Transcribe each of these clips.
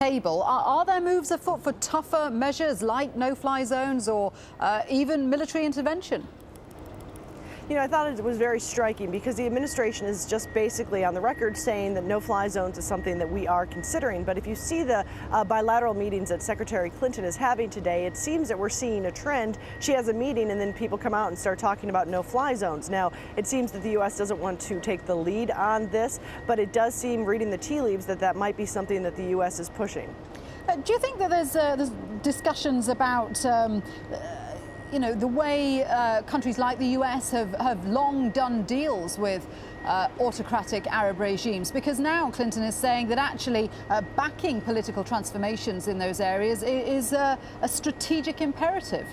Table. Are there moves afoot for tougher measures like no-fly zones or even military intervention? You know, I thought it was very striking because the administration is just basically on the record saying that no-fly zones is something that we are considering. But if you see the bilateral meetings that Secretary Clinton is having today, it seems that we're seeing a trend. She has a meeting and then people come out and start talking about no-fly zones. Now, it seems that the U.S. doesn't want to take the lead on this, but it does seem, reading the tea leaves, that that might be something that the U.S. is pushing. Do you think that there's discussions about you know, the way countries like the US have long done deals with autocratic Arab regimes? Because now Clinton is saying that actually backing political transformations in those areas is a strategic imperative.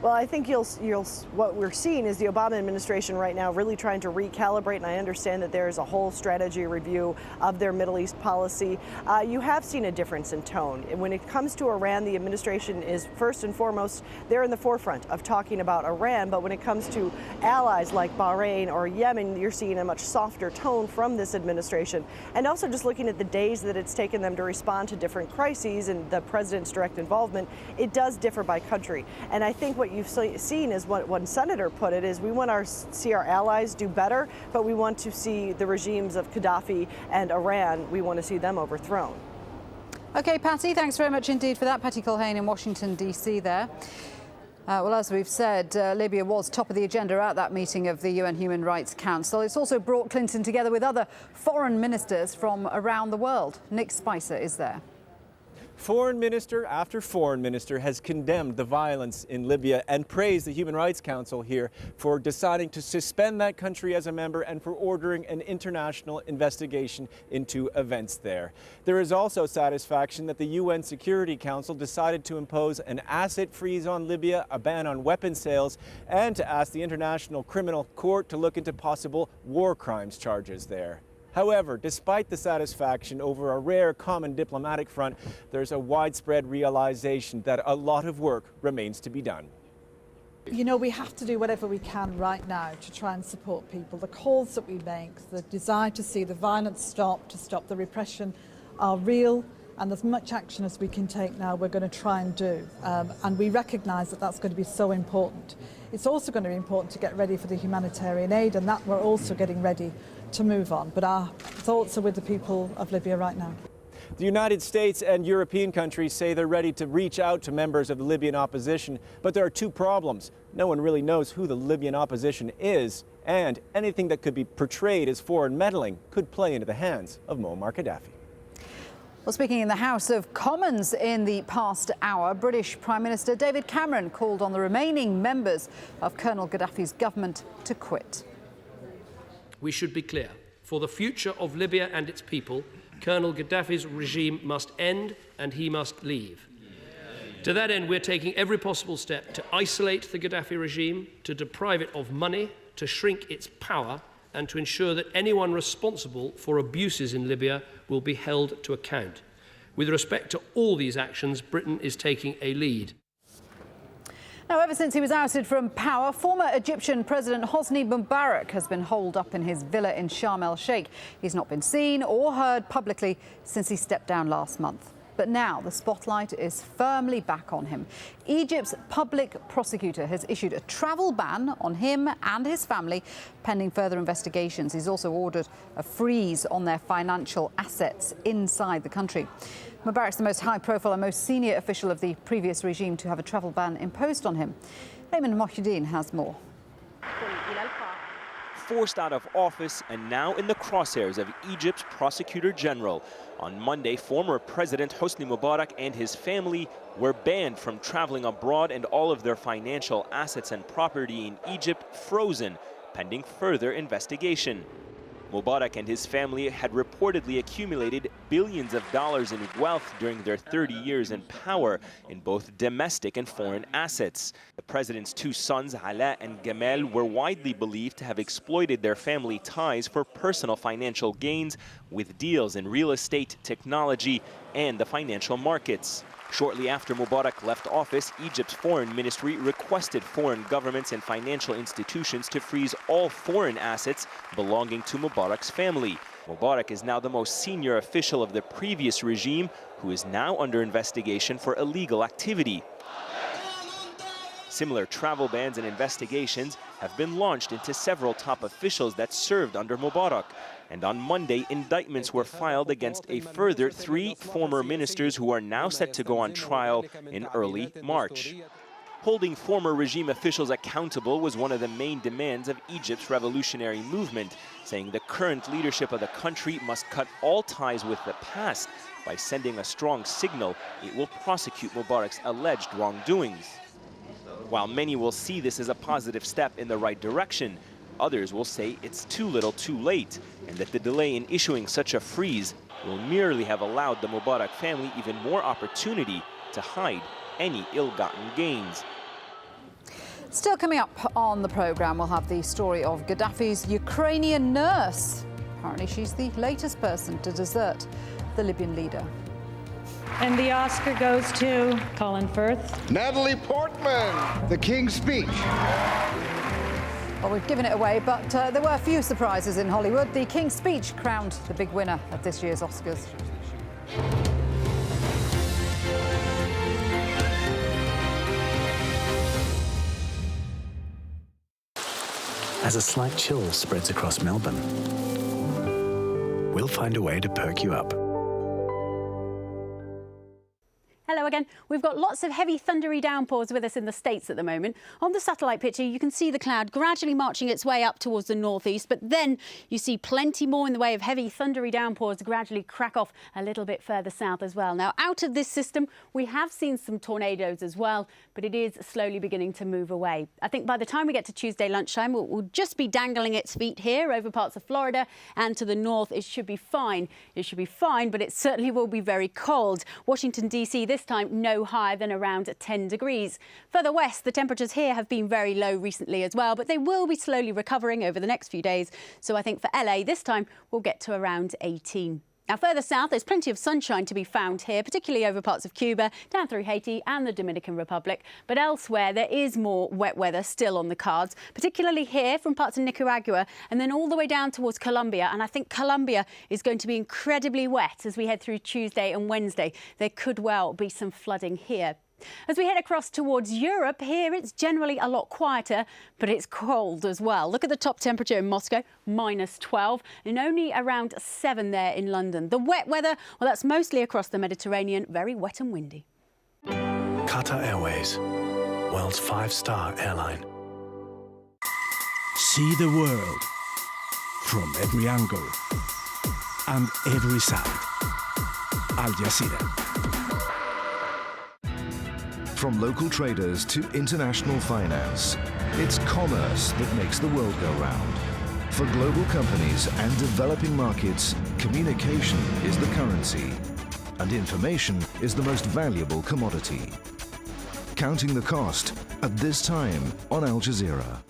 Well, I think what we're seeing is the Obama administration right now really trying to recalibrate, and I understand that there is a whole strategy review of their Middle East policy. You have seen a difference in tone. And when it comes to Iran, the administration is first and foremost, they're in the forefront of talking about Iran, but when it comes to allies like Bahrain or Yemen, you're seeing a much softer tone from this administration. And also just looking at the days that it's taken them to respond to different crises and the president's direct involvement, it does differ by country. And I think what you've seen is what one senator put it is we want to see our allies do better, but we want to see the regimes of Gaddafi and Iran, we want to see them overthrown. Okay, Patty, thanks very much indeed for that. Patty Culhane in Washington, D.C. there. Well, as we've said, Libya was top of the agenda at that meeting of the UN Human Rights Council. It's also brought Clinton together with other foreign ministers from around the world. Nick Spicer is there. Foreign minister after foreign minister has condemned the violence in Libya and praised the Human Rights Council here for deciding to suspend that country as a member and for ordering an international investigation into events there. There is also satisfaction that the UN Security Council decided to impose an asset freeze on Libya, a ban on weapons sales, and to ask the International Criminal Court to look into possible war crimes charges there. However, despite the satisfaction over a rare common diplomatic front, there's a widespread realization that a lot of work remains to be done. You know, we have to do whatever we can right now to try and support people. The calls that we make, the desire to see the violence stop, to stop the repression, are real, and as much action as we can take now we're going to try and do. And we recognise that that's going to be so important. It's also going to be important to get ready for the humanitarian aid, and that we're also getting ready to move on. But our thoughts are with the people of Libya right now. The United States and European countries say they're ready to reach out to members of the Libyan opposition, but there are two problems. No one really knows who the Libyan opposition is, and anything that could be portrayed as foreign meddling could play into the hands of Muammar Gaddafi. Well, speaking in the House of Commons in the past hour, British Prime Minister David Cameron called on the remaining members of Colonel Gaddafi's government to quit. We should be clear. For the future of Libya and its people, Colonel Gaddafi's regime must end and he must leave. To that end, we're taking every possible step to isolate the Gaddafi regime, to deprive it of money, to shrink its power, and to ensure that anyone responsible for abuses in Libya will be held to account. With respect to all these actions, Britain is taking a lead. Now, ever since he was ousted from power, former Egyptian President Hosni Mubarak has been holed up in his villa in Sharm el-Sheikh. He's not been seen or heard publicly since he stepped down last month. But now the spotlight is firmly back on him. Egypt's public prosecutor has issued a travel ban on him and his family, pending further investigations. He's also ordered a freeze on their financial assets inside the country. Mubarak's the most high-profile and most senior official of the previous regime to have a travel ban imposed on him. Ayman Mohyeddin has more. Forced out of office and now in the crosshairs of Egypt's prosecutor general. On Monday, former President Hosni Mubarak and his family were banned from traveling abroad and all of their financial assets and property in Egypt frozen, pending further investigation. Mubarak and his family had reportedly accumulated billions of dollars in wealth during their 30 years in power in both domestic and foreign assets. The president's two sons, Ala and Gamal, were widely believed to have exploited their family ties for personal financial gains with deals in real estate, technology, and the financial markets. Shortly after Mubarak left office, Egypt's foreign ministry requested foreign governments and financial institutions to freeze all foreign assets belonging to Mubarak's family. Mubarak is now the most senior official of the previous regime, who is now under investigation for illegal activity. Similar travel bans and investigations have been launched into several top officials that served under Mubarak. And on Monday, indictments were filed against a further 3 former ministers who are now set to go on trial in early March. Holding former regime officials accountable was one of the main demands of Egypt's revolutionary movement, saying the current leadership of the country must cut all ties with the past by sending a strong signal it will prosecute Mubarak's alleged wrongdoings. While many will see this as a positive step in the right direction, others will say it's too little too late, and that the delay in issuing such a freeze will merely have allowed the Mubarak family even more opportunity to hide any ill-gotten gains. Still coming up on the programme, we'll have the story of Gaddafi's Ukrainian nurse. Apparently she's the latest person to desert the Libyan leader. And the Oscar goes to Colin Firth. Natalie Portman, The King's Speech. Well, we've given it away, but there were a few surprises in Hollywood. The King's Speech crowned the big winner at this year's Oscars. As a slight chill spreads across Melbourne, we'll find a way to perk you up. Hello again. We've got lots of heavy thundery downpours with us in the States at the moment. On the satellite picture, you can see the cloud gradually marching its way up towards the northeast, but then you see plenty more in the way of heavy thundery downpours gradually crack off a little bit further south as well. Now, out of this system, we have seen some tornadoes as well, but it is slowly beginning to move away. I think by the time we get to Tuesday lunchtime, we'll just be dangling its feet here over parts of Florida, and to the north, it should be fine. It should be fine, but it certainly will be very cold. Washington, D.C. this time no higher than around 10 degrees. Further west, the temperatures here have been very low recently as well, but they will be slowly recovering over the next few days. So I think for LA this time we'll get to around 18. Now, further south, there's plenty of sunshine to be found here, particularly over parts of Cuba, down through Haiti and the Dominican Republic. But elsewhere, there is more wet weather still on the cards, particularly here from parts of Nicaragua and then all the way down towards Colombia. And I think Colombia is going to be incredibly wet as we head through Tuesday and Wednesday. There could well be some flooding here. As we head across towards Europe, here it's generally a lot quieter, but it's cold as well. Look at the top temperature in Moscow, -12, and only around 7 there in London. The wet weather, well, that's mostly across the Mediterranean, very wet and windy. Qatar Airways, world's 5-star airline. See the world from every angle and every side. AlJazeera. From local traders to international finance, it's commerce that makes the world go round. For global companies and developing markets, communication is the currency, and information is the most valuable commodity. Counting the cost at this time on Al Jazeera.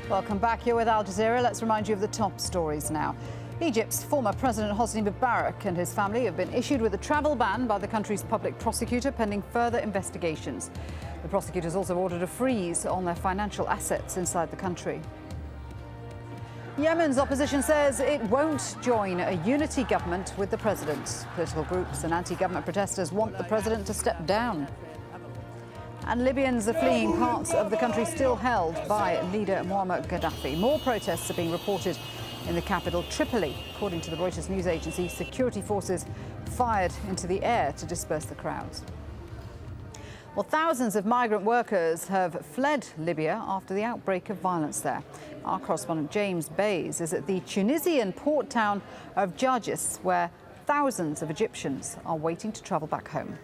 Welcome back. You're with Al Jazeera. Let's remind you of the top stories now. Egypt's former President Hosni Mubarak and his family have been issued with a travel ban by the country's public prosecutor pending further investigations. The prosecutors also ordered a freeze on their financial assets inside the country. Yemen's opposition says it won't join a unity government with the president. Political groups and anti-government protesters want the president to step down. And Libyans are fleeing parts of the country still held by leader Muammar Gaddafi. More protests are being reported in the capital, Tripoli. According to the Reuters news agency, security forces fired into the air to disperse the crowds. Well, thousands of migrant workers have fled Libya after the outbreak of violence there. Our correspondent James Bays is at the Tunisian port town of AlJazeera, where thousands of Egyptians are waiting to travel back home.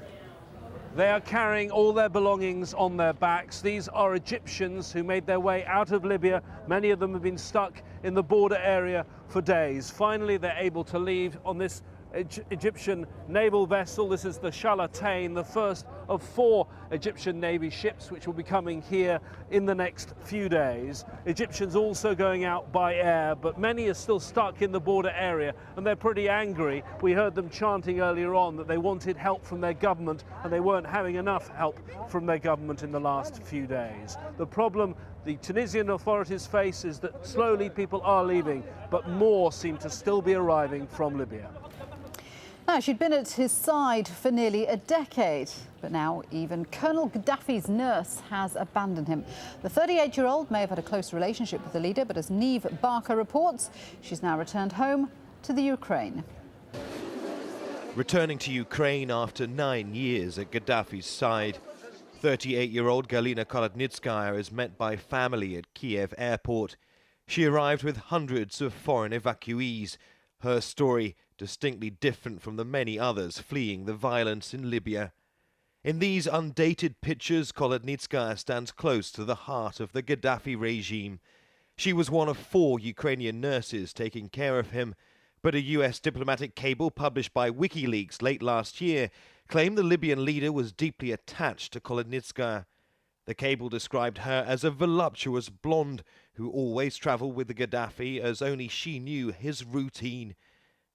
They are carrying all their belongings on their backs. These are Egyptians who made their way out of Libya. Many of them have been stuck in the border area for days. Finally, they're able to leave on this Egyptian naval vessel. This is the Shalatain, the first of 4 Egyptian Navy ships which will be coming here in the next few days. Egyptians also going out by air, but many are still stuck in the border area and they're pretty angry. We heard them chanting earlier on that they wanted help from their government and they weren't having enough help from their government in the last few days. The problem the Tunisian authorities face is that slowly people are leaving, but more seem to still be arriving from Libya. Now, she'd been at his side for nearly a decade, but now even Colonel Gaddafi's nurse has abandoned him. The 38-year-old may have had a close relationship with the leader, but as Niamh Barker reports, she's now returned home to the Ukraine. Returning to Ukraine after 9 years at Gaddafi's side, 38-year-old Galina Kolodnitskaya is met by family at Kiev airport. She arrived with hundreds of foreign evacuees. Her story distinctly different from the many others fleeing the violence in Libya. In these undated pictures, Kolodnitskaya stands close to the heart of the Gaddafi regime. She was one of 4 Ukrainian nurses taking care of him, but a US diplomatic cable published by WikiLeaks late last year claimed the Libyan leader was deeply attached to Kolodnitskaya. The cable described her as a voluptuous blonde who always travelled with the Gaddafi as only she knew his routine.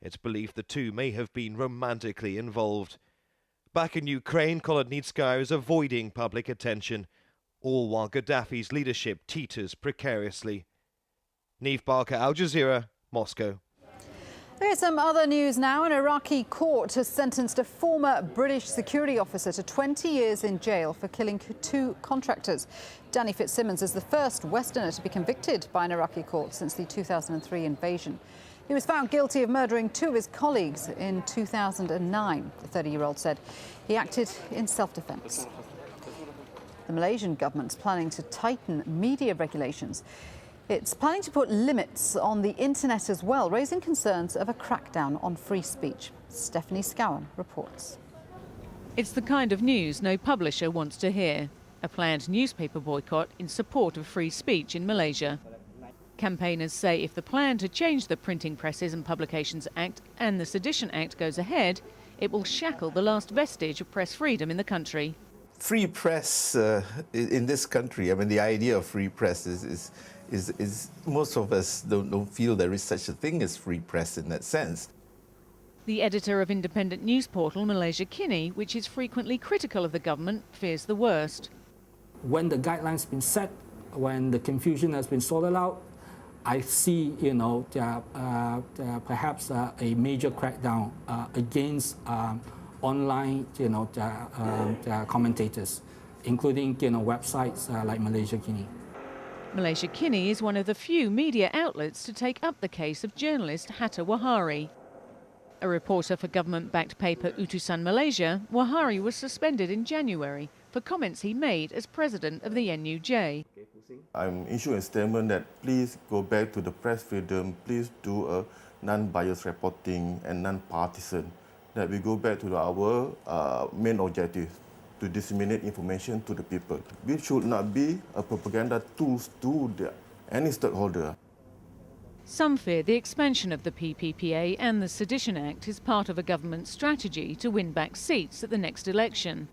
It's believed the two may have been romantically involved. Back in Ukraine, Kolodnitskaya is avoiding public attention, all while Gaddafi's leadership teeters precariously. Niamh Barker, AlJazeera, Moscow. Here's some other news now. An Iraqi court has sentenced a former British security officer to 20 years in jail for killing 2 contractors. Danny Fitzsimmons is the first Westerner to be convicted by an Iraqi court since the 2003 invasion. He was found guilty of murdering 2 of his colleagues in 2009, the 30-year-old said. He acted in self-defense. The Malaysian government's planning to tighten media regulations. It's planning to put limits on the internet as well, raising concerns of a crackdown on free speech. Stephanie Scowen reports. It's the kind of news no publisher wants to hear. A planned newspaper boycott in support of free speech in Malaysia. Campaigners say if the plan to change the Printing Presses and Publications Act and the Sedition Act goes ahead, it will shackle the last vestige of press freedom in the country. Free press in this country, I mean, the idea of free press is most of us don't feel there is such a thing as free press in that sense. The editor of independent news portal Malaysia Kini, which is frequently critical of the government, fears the worst. When the guidelines been set, when the confusion has been sorted out, I see, perhaps a major crackdown against online, commentators, including, websites like Malaysia Kini. Malaysia Kini is one of the few media outlets to take up the case of journalist Hatta Wahari. A reporter for government-backed paper Utusan Malaysia, Wahari was suspended in January for comments he made as president of the NUJ. I'm issuing a statement that please go back to the press freedom, please do a non-biased reporting and non-partisan, that we go back to our main objective, to disseminate information to the people. We should not be a propaganda tool to any stakeholder. Some fear the expansion of the PPPA and the Sedition Act is part of a government strategy to win back seats at the next election.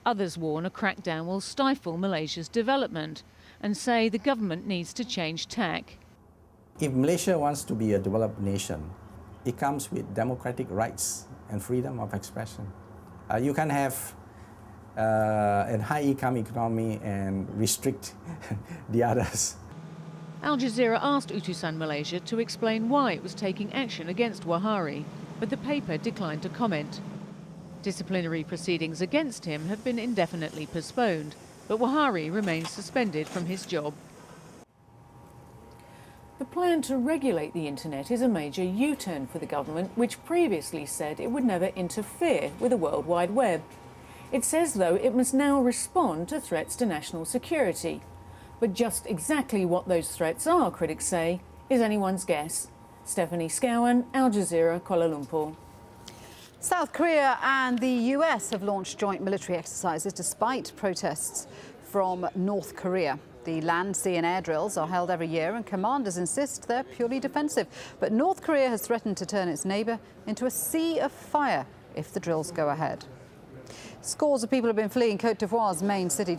Others warn a crackdown will stifle Malaysia's development and say the government needs to change tack. If Malaysia wants to be a developed nation, it comes with democratic rights and freedom of expression. You can have a high-income economy and restrict the others. AlJazeera asked Utusan Malaysia to explain why it was taking action against Wahari, but the paper declined to comment. Disciplinary proceedings against him have been indefinitely postponed, but Wahari remains suspended from his job. The plan to regulate the internet is a major U-turn for the government, which previously said it would never interfere with the World Wide Web. It says, though, it must now respond to threats to national security. But just exactly what those threats are, critics say, is anyone's guess. Stephanie Scowen, AlJazeera, Kuala Lumpur. South Korea and the US have launched joint military exercises despite protests from North Korea. The land, sea and air drills are held every year and commanders insist they're purely defensive. But North Korea has threatened to turn its neighbour into a sea of fire if the drills go ahead. Scores of people have been fleeing Côte d'Ivoire's main city.